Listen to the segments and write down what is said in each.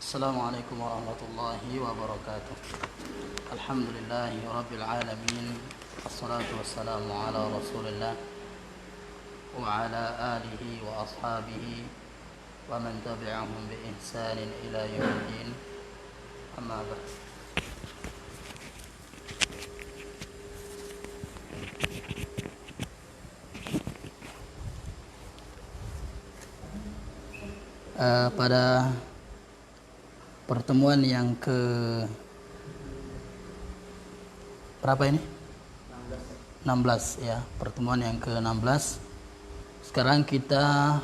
Assalamualaikum warahmatullahi wabarakatuh. Alhamdulillahi rabbil alamin. Assalatu wassalamu ala Rasulillah wa ala alihi wa ashabihi wa man tabi'ahum bi ihsanin ila yaumiddin. Amma ba'd. Pada pertemuan yang ke berapa ini? 16 ya, pertemuan yang ke-16. Sekarang kita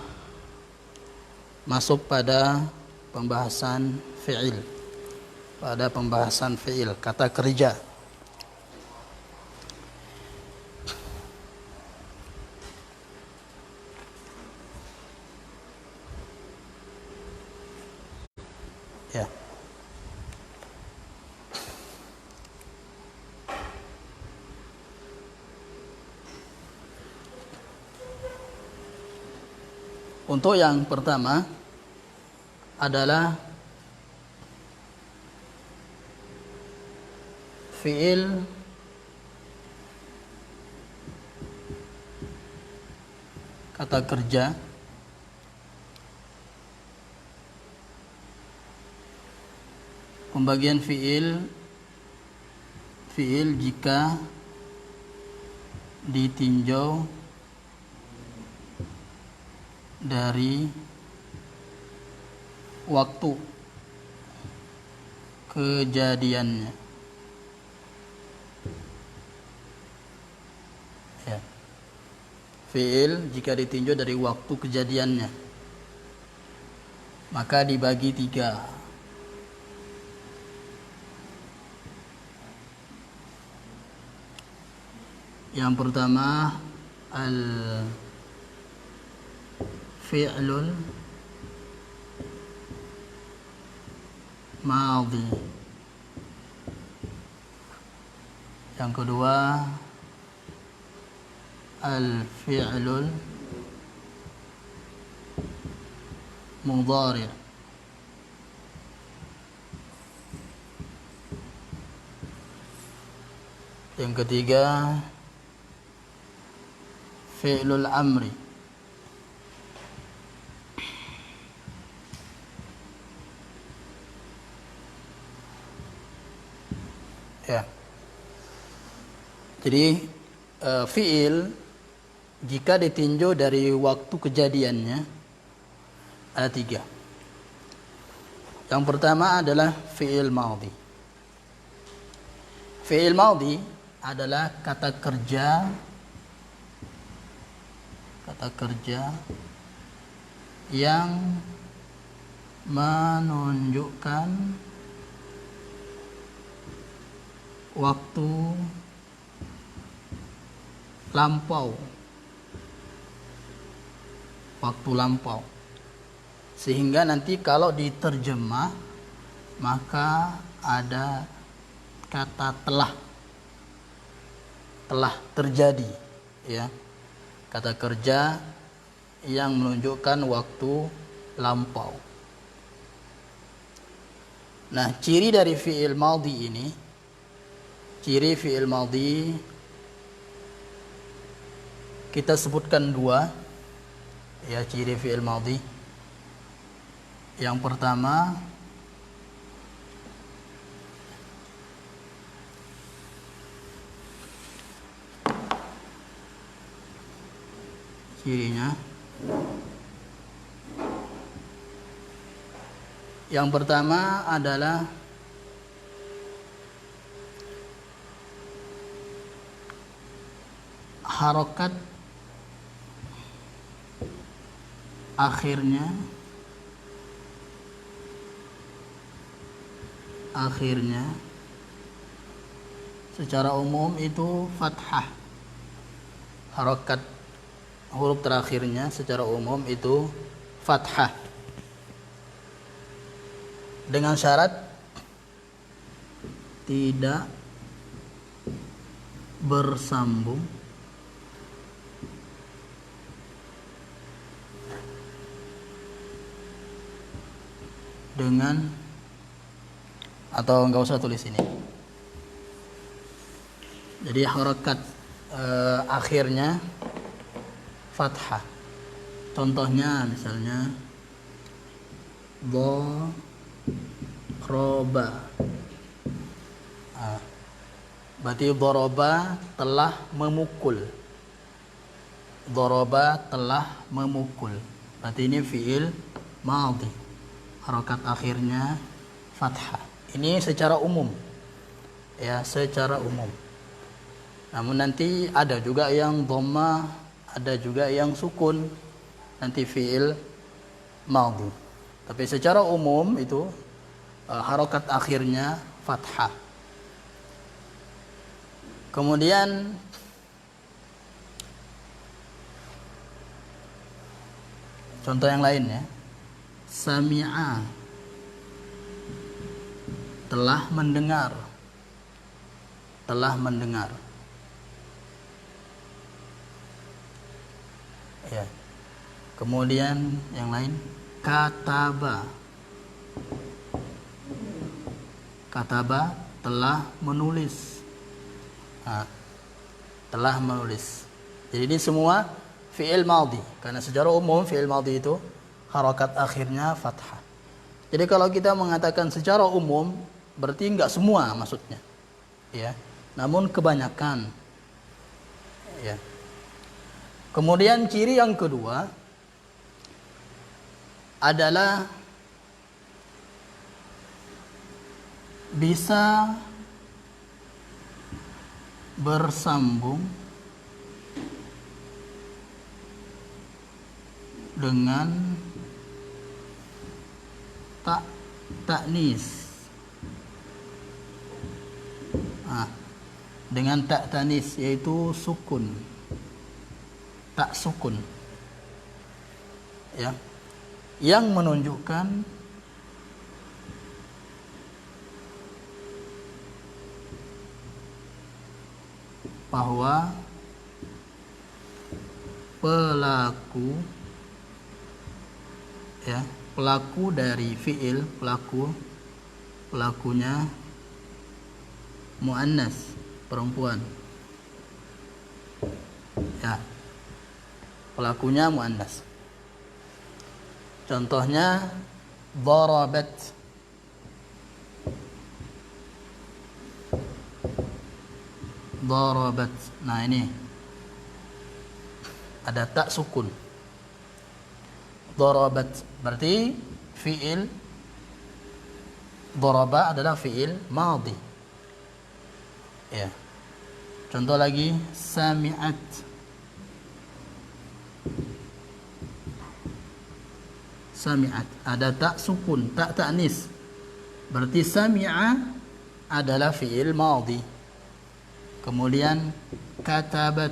masuk pada pembahasan fi'il. Pada pembahasan fi'il, kata kerja. Ya. Untuk yang pertama adalah fi'il kata kerja pembagian fi'il jika ditinjau dari waktu kejadiannya. Ya. Fi'il jika ditinjau dari waktu kejadiannya, maka dibagi 3. Yang pertama al-fi'lul madhi. Yang kedua al-fi'lul mudhari'. Yang ketiga fi'lul amri. Ya. Jadi fi'il jika ditinjau dari waktu kejadiannya ada 3. Yang pertama adalah fi'il madhi. Fi'il madhi adalah kata kerja yang menunjukkan waktu lampau, sehingga nanti kalau diterjemah maka ada kata telah terjadi, ya, kata kerja yang menunjukkan waktu lampau. Nah, ciri dari fi'il madhi ini, ciri fi'il madhi kita sebutkan 2, ya, ciri fi'il madhi. Yang pertama cirinya, yang pertama adalah harokat akhirnya secara umum itu fathah. Harokat huruf terakhirnya secara umum itu fathah, dengan syarat tidak bersambung dengan atau nggak usah tulis ini. Jadi harokat akhirnya fathah. Contohnya misalnya roba. Berarti doroba telah memukul. Doroba telah memukul. Berarti ini fiil madhi. Harokat akhirnya fathah. Ini secara umum. Ya, secara umum. Namun nanti ada juga yang dhamma, ada juga yang sukun. Nanti fiil madhi. Tapi secara umum itu harokat akhirnya fathah. Kemudian contoh yang lain ya. Sami'a, telah mendengar. Telah mendengar. Ya. Kemudian yang lain, kataba. Kataba, telah menulis. Telah menulis. Jadi ini semua fi'il madhi. Karena secara umum fi'il madhi itu harakat akhirnya fathah. Jadi kalau kita mengatakan secara umum berarti enggak semua maksudnya. Ya. Namun kebanyakan. Ya. Kemudian ciri yang kedua adalah bisa bersambung dengan ta'nis. Dengan tak tanis yaitu sukun. Tak sukun. Ya. Yang menunjukkan bahwa pelaku, ya, pelaku dari fiil, pelakunya muannas, perempuan. Ya. Pelakunya muannas. Contohnya darabat. Darabat. Nah ini ada tak sukun. Darabat berarti fiil. Daraba adalah fiil madhi. Ya. Contoh lagi sami'at. Sami'at ada tak sukun, tak ta'nis. Berarti sami'a adalah fiil madhi. Kemudian katabat.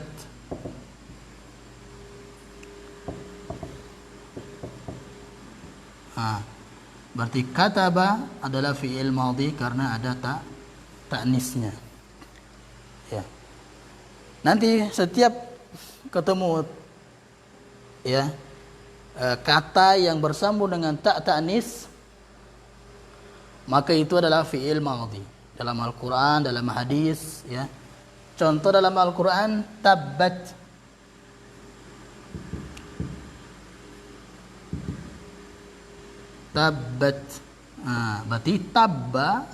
Berarti kataba adalah fiil madhi karena ada ta'nisnya. Ya. Nanti setiap ketemu ya kata yang bersambung dengan ta'nis maka itu adalah fiil madhi. Dalam Al-Qur'an, dalam hadis ya. Contoh dalam Al-Quran, tabbat. Tabbat. Berarti tabba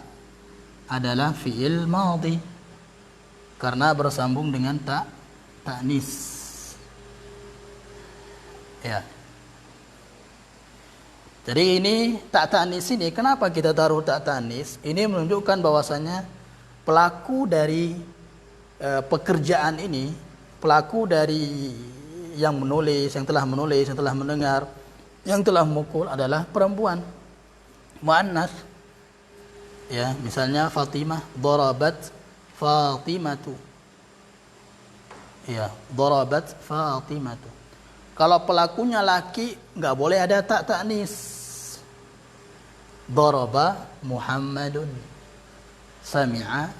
adalah fi'il madhi. Karena bersambung dengan ta'nis. Ya. Jadi ini ta'nis ini, kenapa kita taruh ta'nis? Ini menunjukkan bahwasanya pelaku dari pekerjaan ini, pelaku dari yang menulis, yang telah menulis, yang telah mendengar, yang telah memukul adalah perempuan, muannas. Ya, misalnya Fatimah, darabat Fatimatu. Ya, darabat Fatimatu. Kalau pelakunya laki, nggak boleh ada ta'nis. Daraba Muhammadun, sami'a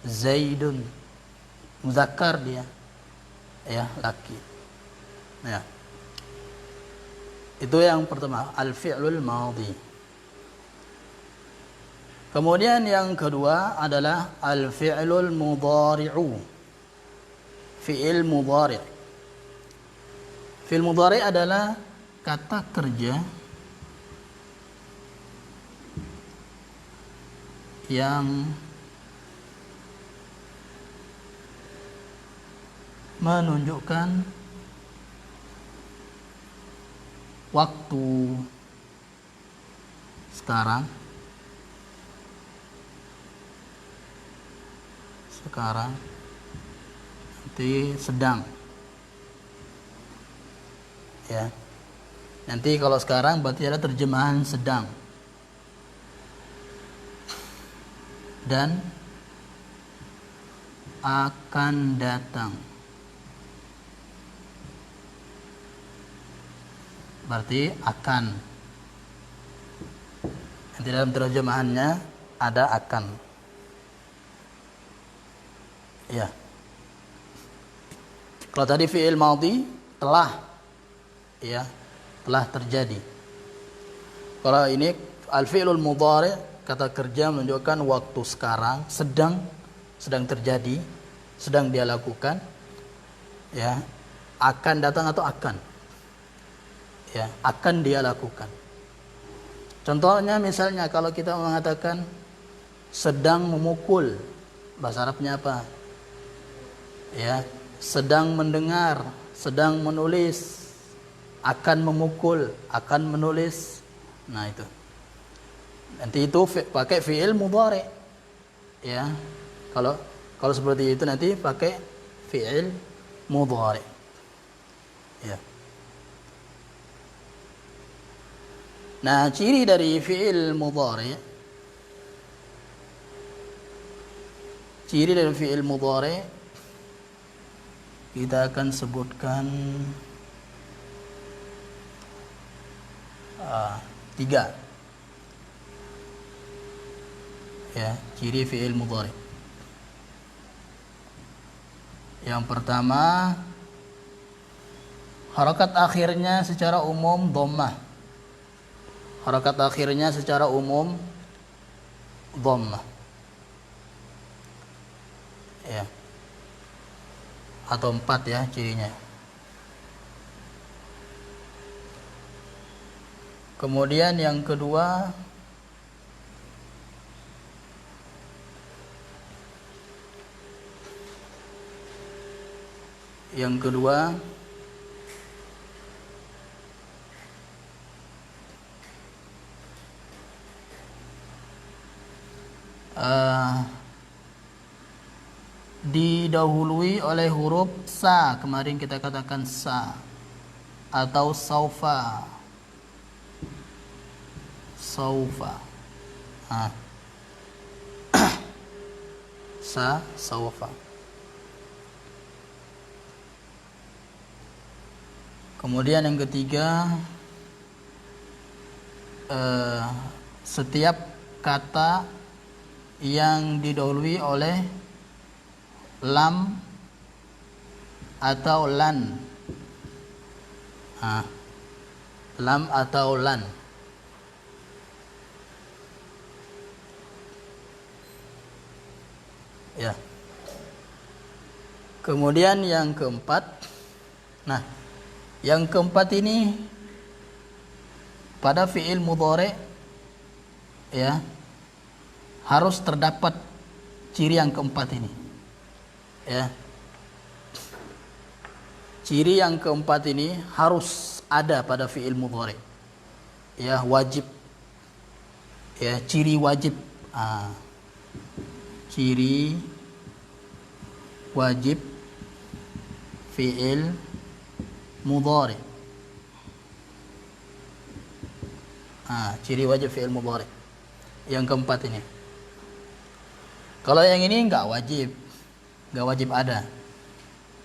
Zaidun. Muzakkar dia, ya, laki. Ya. Itu yang pertama, al-fi'lul madhi. Kemudian yang kedua adalah al-fi'lul mudhari'u. Fi'il mudhari'. Fi'il mudhari' adalah kata kerja yang menunjukkan waktu sekarang, nanti sedang, ya. Nanti kalau sekarang berarti ada terjemahan sedang, dan akan datang. Berarti akan. Nanti dalam terjemahannya ada akan. Ya. Kalau tadi fi'il madhi telah, ya, telah terjadi. Kalau ini al-fi'lul mudhari', kata kerja menunjukkan waktu sekarang, sedang terjadi, sedang dia lakukan, ya, akan datang atau akan, ya, akan dia lakukan. Contohnya misalnya kalau kita mengatakan sedang memukul, bahasa Arabnya apa? Ya, sedang mendengar, sedang menulis, akan memukul, akan menulis. Nah itu. Nanti itu pakai fi'il mudhari'. Ya. Kalau seperti itu nanti pakai fi'il mudhari'. Ya. Nah, ciri dari fi'il mudhari', kita akan sebutkan 3. Ya, ciri fi'il mudhari'. Yang pertama, harakat akhirnya secara umum dhammah. Harakat akhirnya secara umum dhammah. Ya. Atau 4 ya cirinya. Kemudian yang kedua, didahului oleh huruf sa. Kemarin kita katakan sa atau saufa. Sa, saufa. Kemudian yang ketiga, setiap kata yang didahului oleh lam atau lan. Lam atau lan. Ya. Kemudian yang keempat. Nah, yang keempat ini pada fi'il mudhari', ya, harus terdapat ciri yang keempat ini. Ya. Ciri yang keempat ini harus ada pada fi'il mudhari'. Ya, wajib. Ya, ciri wajib. Ciri wajib fi'il mudhari'. Ciri wajib fi'il mudhari'. Yang keempat ini. Kalau yang ini enggak wajib ada.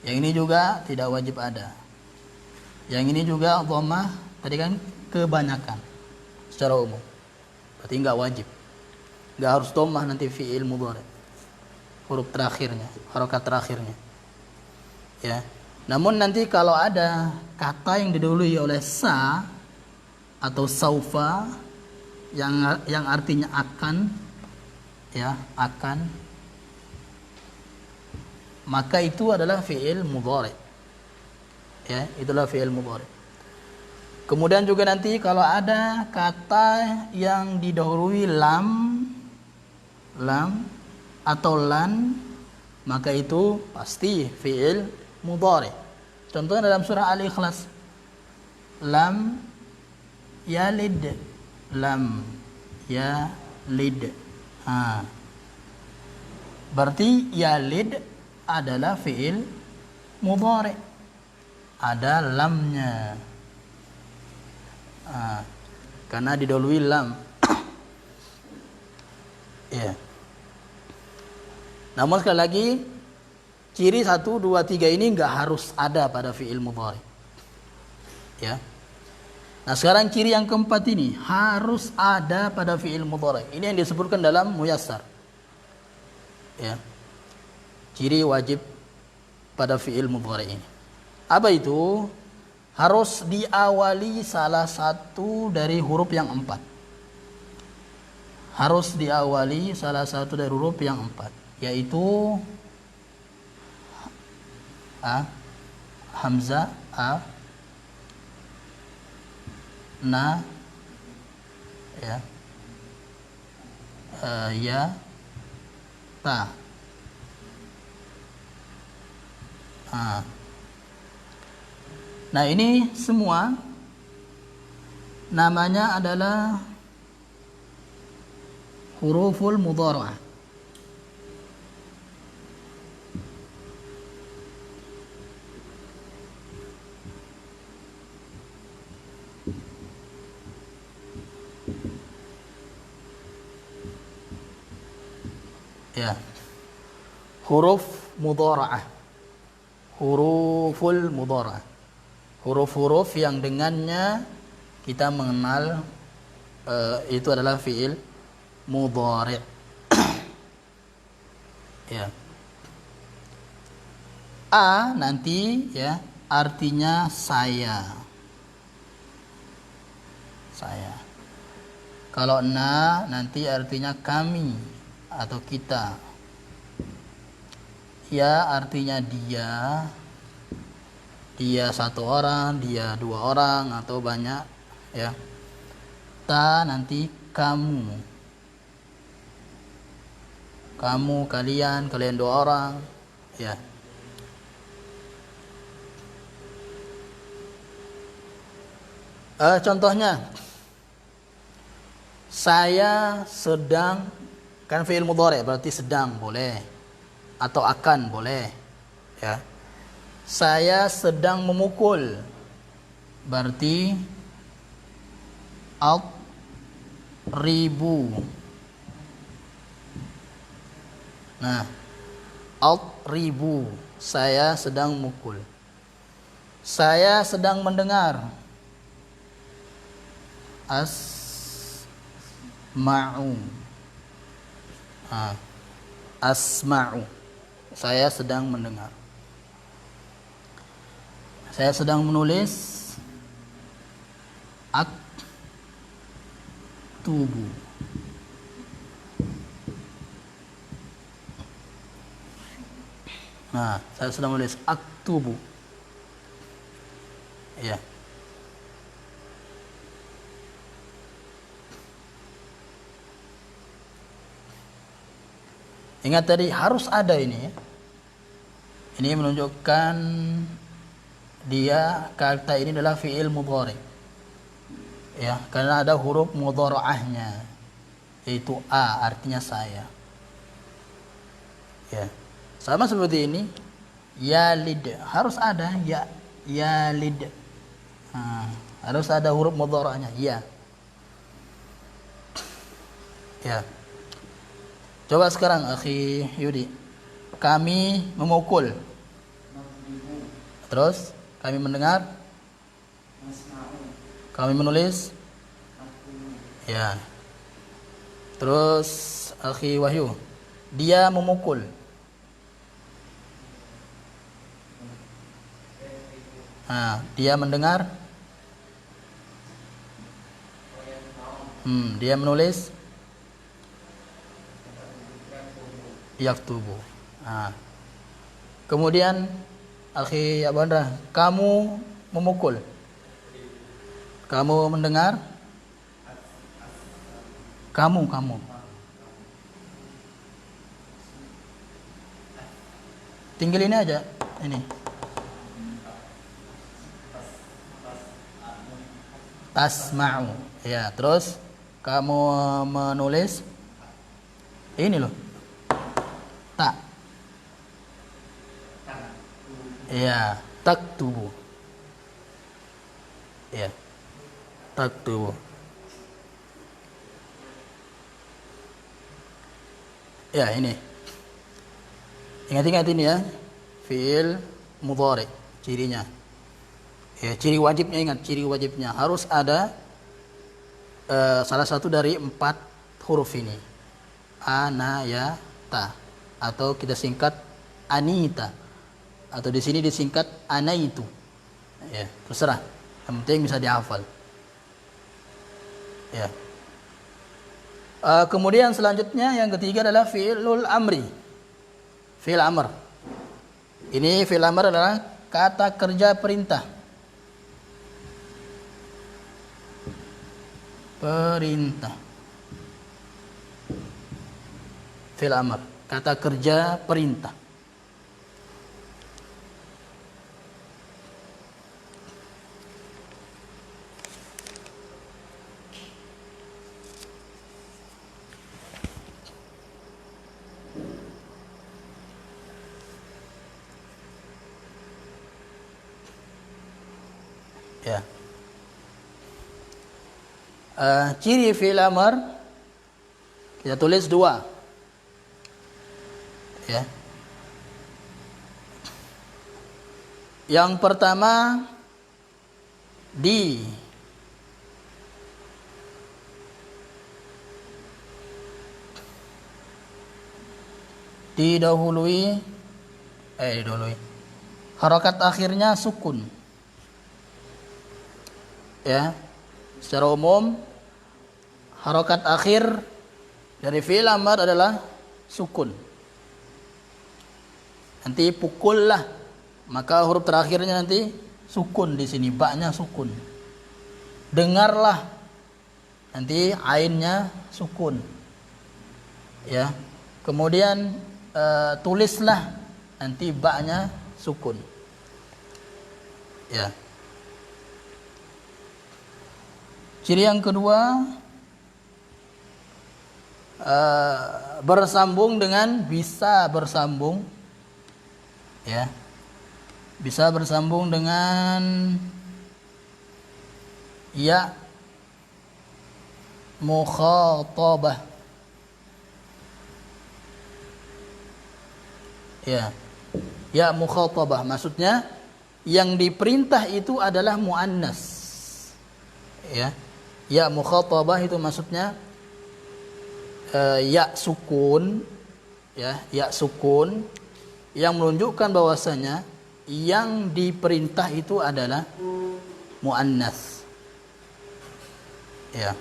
Yang ini juga tidak wajib ada. Yang ini juga dhammah, tadi kan kebanyakan secara umum. Berarti enggak wajib. Enggak harus dhammah nanti fi'il mudhari'. Huruf terakhirnya, harakat terakhirnya. Ya. Namun nanti kalau ada kata yang didahului oleh sa atau saufa yang artinya akan, ya, akan, maka itu adalah fi'il mudhari. Ya, itulah fi'il mudhari. Kemudian juga nanti kalau ada kata yang didahului lam atau lan, maka itu pasti fi'il mudhari. Contohnya dalam surah Al-Ikhlas, lam yalid, lam yalid. Berarti yalid adalah fi'il mudhari, ada lamnya. Karena didahului lam. Ya. Namun sekali lagi, ciri 1, 2, 3 ini nggak harus ada pada fi'il mudhari. Ya. Nah sekarang ciri yang keempat ini harus ada pada fi'il mudhari. Ini yang disebutkan dalam Muyassar. Ya. Ciri wajib pada fi'il mudhari ini. Apa itu? Harus diawali salah satu dari huruf yang 4. Harus diawali salah satu dari huruf yang 4, yaitu hamzah, na, ya, ya, ta. Nah ini semua namanya adalah huruful mudhara'ah. Ya, huruf mudhara'ah, huruful mudhara'ah, huruf-huruf yang dengannya kita mengenal itu adalah fi'il mudhari'. Ya. A nanti ya artinya saya. Saya. Kalau na nanti artinya kami atau kita. Ya artinya dia. Dia satu orang, dia dua orang atau banyak, ya. Ta nanti kamu. Kamu, kalian dua orang, ya. Contohnya, saya sedang, kan fi'il mudhari berarti sedang boleh atau akan boleh, ya. Saya sedang memukul, berarti ribu. Nah, ribu, saya sedang memukul. Saya sedang mendengar, asma'u. Asma'u, saya sedang mendengar. Saya sedang menulis, aktubu. Nah, saya sedang menulis aktubu. Ya. Ingat tadi harus ada ini, ya. Ini menunjukkan dia kata ini adalah fi'il mudhari. Ya, karena ada huruf mudhara'ahnya, yaitu a artinya saya. Ya. Sama seperti ini, yalid harus ada ya, yalid. Harus ada huruf mudhara'ahnya, ya. Ya. Coba sekarang akhi Yudi. Kami memukul. Terus kami mendengar. Kami menulis. Ya. Terus akhi Wahyu. Dia memukul. Dia mendengar. Dia menulis. yaktubu. Nah, kemudian akhi Abandra, kamu memukul. Kamu mendengar? Kamu. Tinggal ini aja. Ini. Tasma'u. Ya, terus kamu menulis ini loh. Tak. Ya, taktubu. Ya. Taktubu. Ya, ini. Ingat-ingat ini ya. Fi'il mudhari cirinya. Ya, ciri wajibnya, ingat ciri wajibnya harus ada salah satu dari 4 huruf ini. Anayata atau kita singkat anita atau di sini disingkat anaitu. Ya, terserah. Yang penting bisa dihafal. Ya. Kemudian selanjutnya yang ketiga adalah fi'lul amri. Fi'il amr. Ini fi'il amr adalah kata kerja perintah. Perintah. Fi'il amr, kata kerja perintah. Ya. Ciri fi'il amr kita tulis 2. Ya. Yang pertama didahului harokat akhirnya sukun. Ya, secara umum harokat akhir dari fi'il amr adalah sukun. Nanti pukullah, maka huruf terakhirnya nanti sukun di sini, ba-nya sukun. Dengarlah, nanti ainnya sukun. Ya. Kemudian tulislah, nanti ba-nya sukun. Ya. Ciri yang kedua bersambung dengan bisa bersambung, ya, bisa bersambung dengan ya mukhatabah, ya mukhatabah maksudnya yang diperintah itu adalah muannas, ya mukhatabah itu maksudnya ya sukun, ya sukun yang menunjukkan bahwasanya yang diperintah itu adalah muannas. Ya.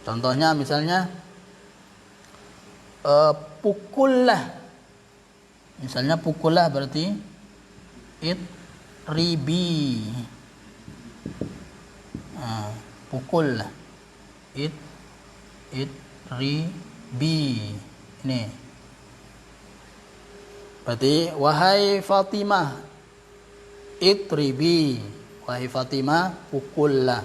Contohnya misalnya pukullah. Misalnya pukullah berarti ribi. Pukullah. Ribi. Ini. Berarti wahai Fatimah itribi. Wahai Fatimah pukullah.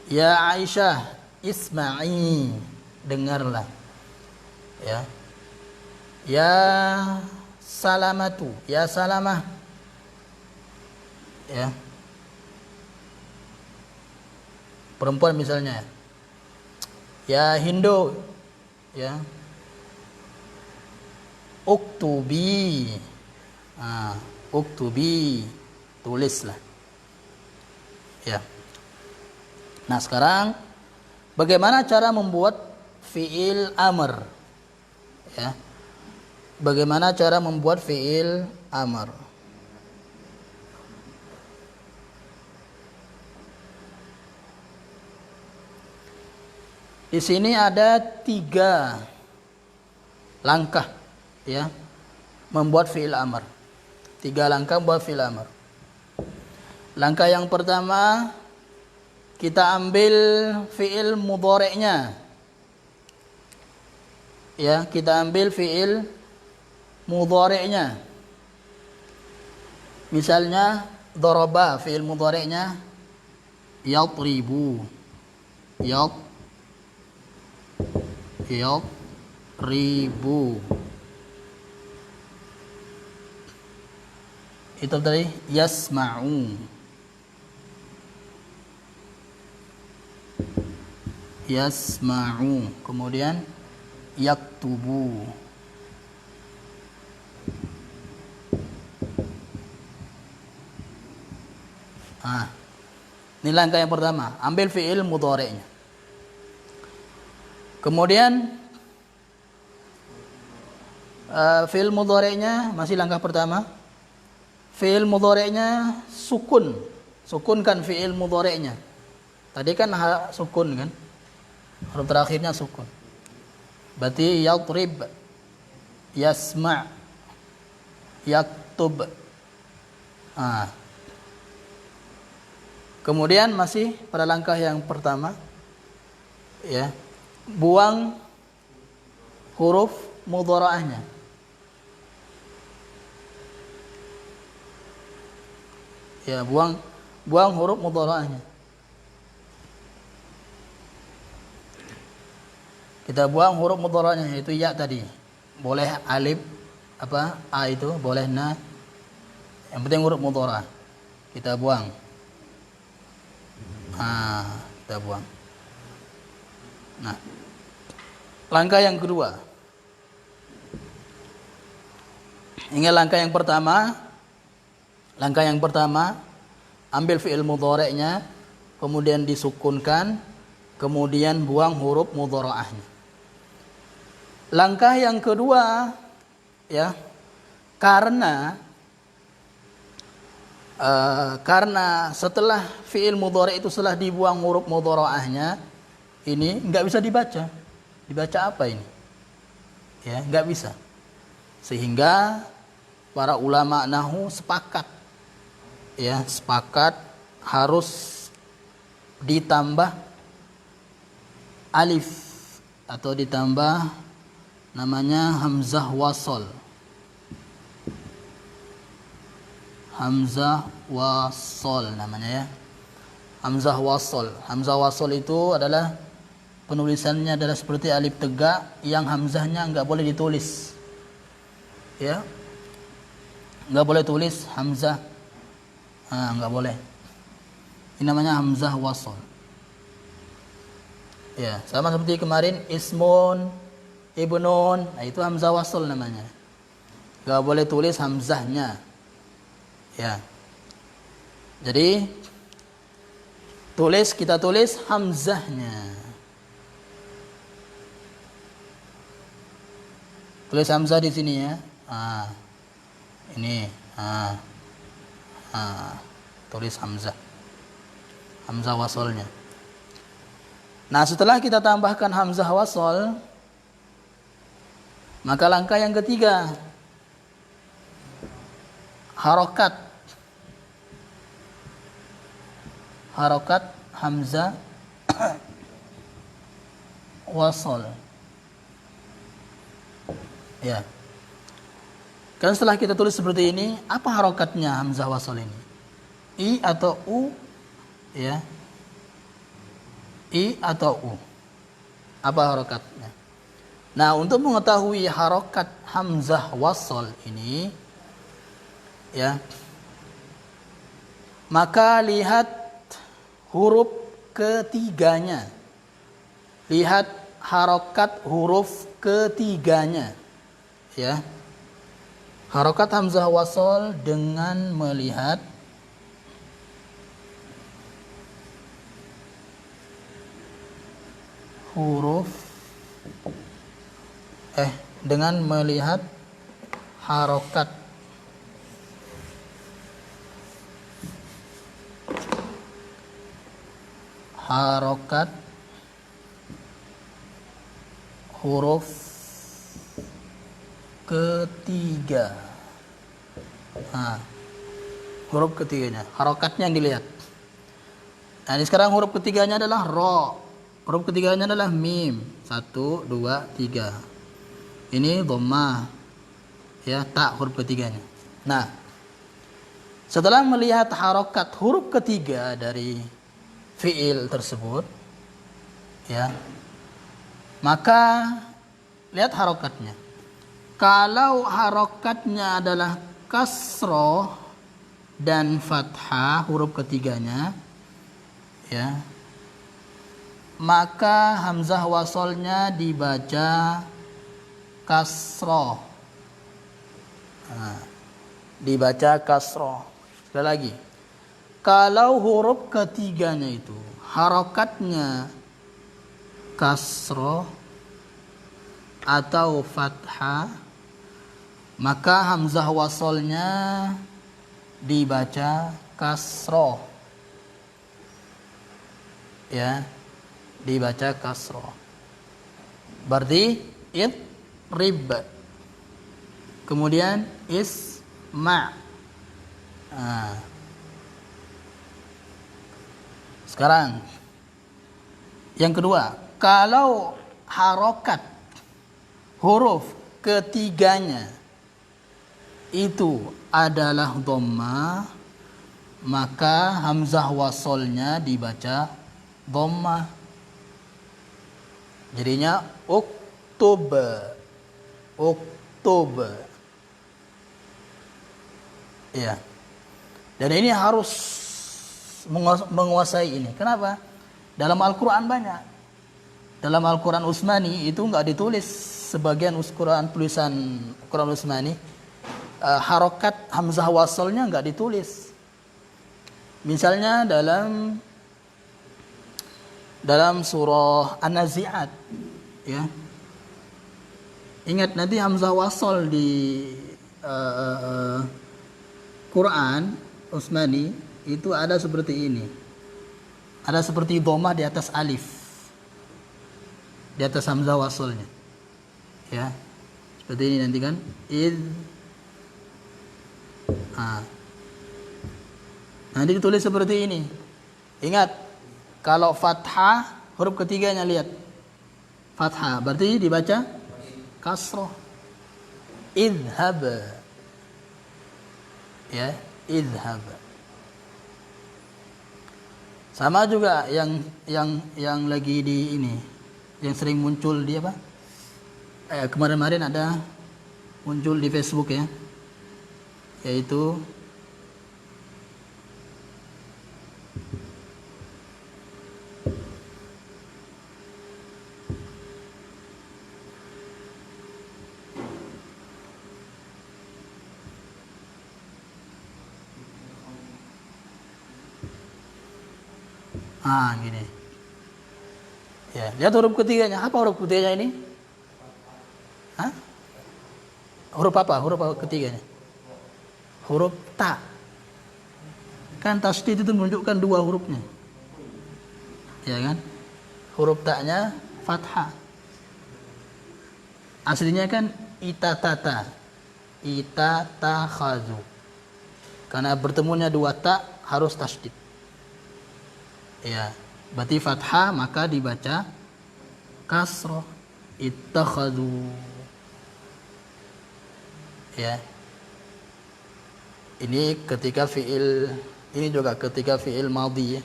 Ya Aisyah isma'i, dengarlah. Ya Salamatu, ya Salamah. Perempuan misalnya. Ya Hindu, uktubi. Uktubi, tulislah. Nah, sekarang bagaimana cara membuat fi'il amr? Bagaimana cara membuat fi'il amr? Di sini ada 3 langkah ya membuat fi'il amr. 3 langkah membuat fi'il amr. Langkah yang pertama kita ambil fi'il mudhari'nya. Ya, kita ambil fi'il mudhari'nya. Misalnya daraba, fi'il mudhari'nya yadribu. Yadribu. Itu tadi yasma'u. Yasma'u. Kemudian yaktubu. Ini langkah yang pertama, ambil fi'il mudhari'nya. Kemudian fi'il mudhari'nya masih langkah pertama. Fi'il mudhari'nya sukun. Sukunkan fi'il mudhari'nya. Tadi kan sukun kan? Huruf terakhirnya sukun. Berarti yadrib, yasma', yaktub. Kemudian masih pada langkah yang pertama, ya, buang huruf mudhara'ahnya. Ya, buang huruf mudhara'ahnya. Kita buang huruf mudhara'ahnya, yaitu ya tadi. Boleh alif a itu, boleh na. Yang penting huruf mudhara'ah. Kita buang. Kita buang. Nah, langkah yang kedua. Ingat langkah yang pertama. Langkah yang pertama, ambil fi'il mudhari'nya, kemudian disukunkan, kemudian buang huruf mudhara'ahnya. Langkah yang kedua, ya, karena setelah fi'il mudhari' itu setelah dibuang huruf mudhara'ahnya, ini nggak bisa dibaca. Dibaca apa ini? Ya, nggak bisa. Sehingga para ulama nahwu sepakat, ya, sepakat harus ditambah alif atau ditambah namanya hamzah wasol. Hamzah wasol namanya, ya. Hamzah wasol. Hamzah wasol itu adalah penulisannya adalah seperti alif tegak yang hamzahnya enggak boleh ditulis. Ya. Enggak boleh tulis hamzah. Enggak boleh. Ini namanya hamzah wasol. Ya, sama seperti kemarin ismun, ibnun. Nah, itu hamzah wasol namanya. Enggak boleh tulis hamzahnya. Ya. Jadi kita tulis hamzahnya. Tulis hamzah di sini, ya. Ini. Tulis hamzah. Hamzah wasolnya. Nah, setelah kita tambahkan hamzah wasol, maka langkah yang ketiga, harokat hamzah wasol. Ya. Karena setelah kita tulis seperti ini, apa harokatnya hamzah wasol ini? I atau u, ya? I atau u. Apa harokatnya? Nah, untuk mengetahui harokat hamzah wasol ini, ya, maka lihat huruf ketiganya. Lihat harokat huruf ketiganya, ya. Harokat hamzah wasol dengan melihat dengan melihat harokat huruf ketiga. Nah, huruf ketiganya, harokatnya yang dilihat. Nah, ini sekarang huruf ketiganya adalah ro. Huruf ketiganya adalah mim. 1, 2, 3. Ini dhammah. Ya, tak huruf ketiganya. Nah, setelah melihat harokat huruf ketiga dari fiil tersebut, ya, maka lihat harokatnya. Kalau harokatnya adalah kasroh dan fathah huruf ketiganya, ya, maka hamzah wasolnya dibaca kasroh. Nah, dibaca kasroh. Sekali lagi, kalau huruf ketiganya itu harokatnya kasroh atau fathah, maka hamzah wasolnya dibaca kasroh. Ya, dibaca kasroh. Berarti rib. Kemudian isma. Nah, sekarang yang kedua, kalau harokat huruf ketiganya itu adalah dhammah, maka hamzah wasolnya dibaca dhammah. Jadinya uktub. Uktub. Ya. Dan ini harus menguasai ini. Kenapa? Dalam Al-Quran banyak. Dalam Al-Quran Utsmani itu enggak ditulis sebagian Quran tulisan Quran Utsmani harokat hamzah wasalnya enggak ditulis. Misalnya dalam surah An-Nazi'at, ya. Ingat nanti hamzah wasal di Quran Utsmani itu ada seperti ini. Ada seperti dhammah di atas alif. Di atas hamzah wasalnya. Ya. Seperti ini nanti kan. Nanti ditulis seperti ini. Ingat, kalau fathah huruf ketiganya lihat. Fathah berarti dibaca kasroh. Idhab. Ya, idhab. Sama juga yang lagi di ini, yang sering muncul di apa? Kemarin-kemarin ada muncul di Facebook, ya. Yaitu gini. Ya, lihat huruf ketiganya. Apa huruf ketiganya ini? Hah? Huruf apa? Huruf apa ketiganya? Huruf ta. Kan tasydid itu menunjukkan dua hurufnya. Ya kan? Huruf ta-nya fathah. Aslinya kan itatata. Itatakhadhu. Karena bertemunya dua ta harus tasydid. Ya, berarti fathah maka dibaca kasroh. Ittakhadhu. Ya. Ini ketika fiil, ini juga ketika fiil madhi, ya.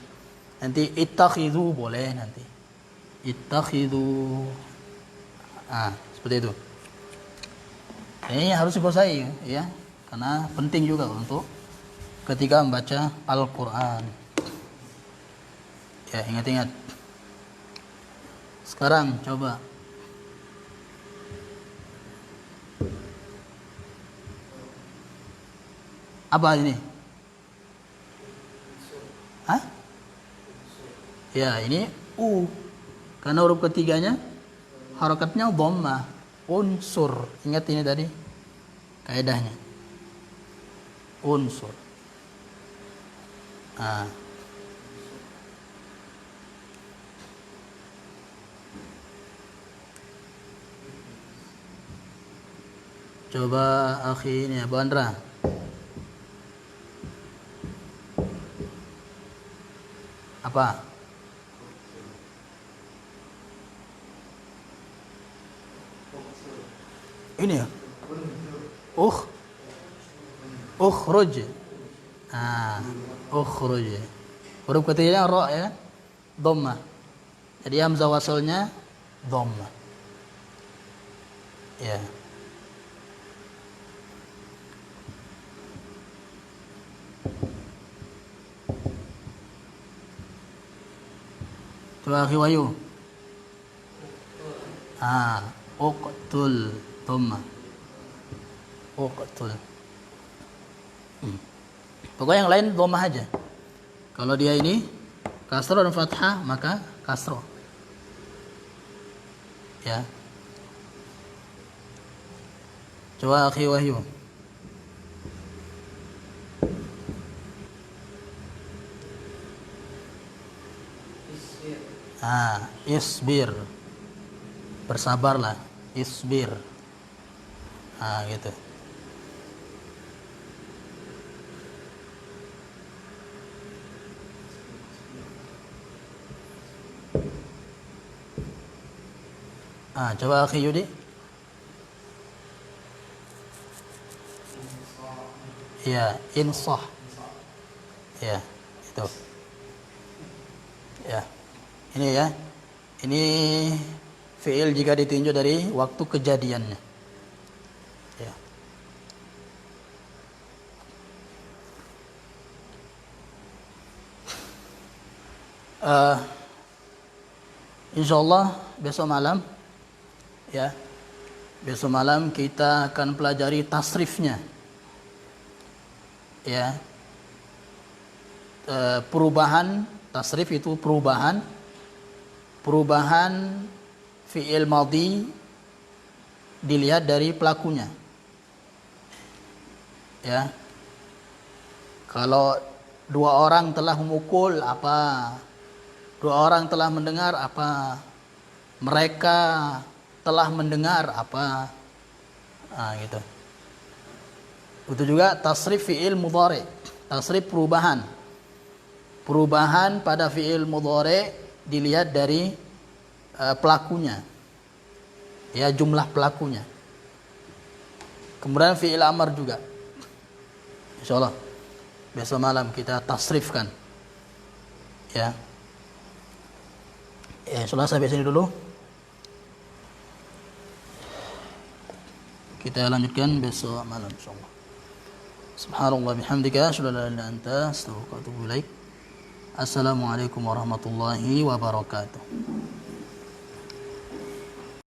Nanti ittakhidhu boleh nanti. Ittakhidhu. Seperti itu. Ini harus dikuasai, ya. Karena penting juga untuk ketika membaca Al-Qur'an. Ya, ingat-ingat. Sekarang coba apa ini? Hah? Ya, ini u. Karena huruf ketiganya harokatnya dhammah. Unsur. Ingat ini tadi kaidahnya. Unsur. Coba akhi ini Abu Andra. Apa? Ini ya? Ukhruj. Ukhruj. Huruf ketiganya ra ya. Dhammah. Jadi hamzah wasalnya dhammah. Ya. Coba akhi Wahyu. Uqtul dhammah. Uqtul. Pokoknya yang lain dhammah aja. Kalau dia ini kasroh dan fathah maka kasroh. Ya. Coba akhi Wahyu. Isbir. Bersabarlah. Isbir. Gitu. Coba akhi Yudi. Ya, insah. Ya, itu. Ya. Ini ya. Ini fi'il jika ditinjau dari waktu kejadiannya. Ya. Insyaallah besok malam ya. Besok malam kita akan pelajari tasrifnya. Ya. Perubahan tasrif itu perubahan fi'il madhi dilihat dari pelakunya. Ya. Kalau dua orang telah memukul apa? Dua orang telah mendengar apa? Mereka telah mendengar apa? Gitu. Itu juga tasrif fi'il mudhari. Tasrif perubahan. Perubahan pada fi'il mudhari dilihat dari pelakunya. Ya, jumlah pelakunya. Kemudian fi'il amr juga. Insyaallah besok malam kita tasrifkan. Ya. Ya, insyaallah sampai sini dulu. Kita lanjutkan besok malam insyaallah. Subhanallah bihamdika asyhadu an la ilaha illa anta astaghfiruka wa atubu ilaik. Assalamualaikum warahmatullahi wabarakatuh.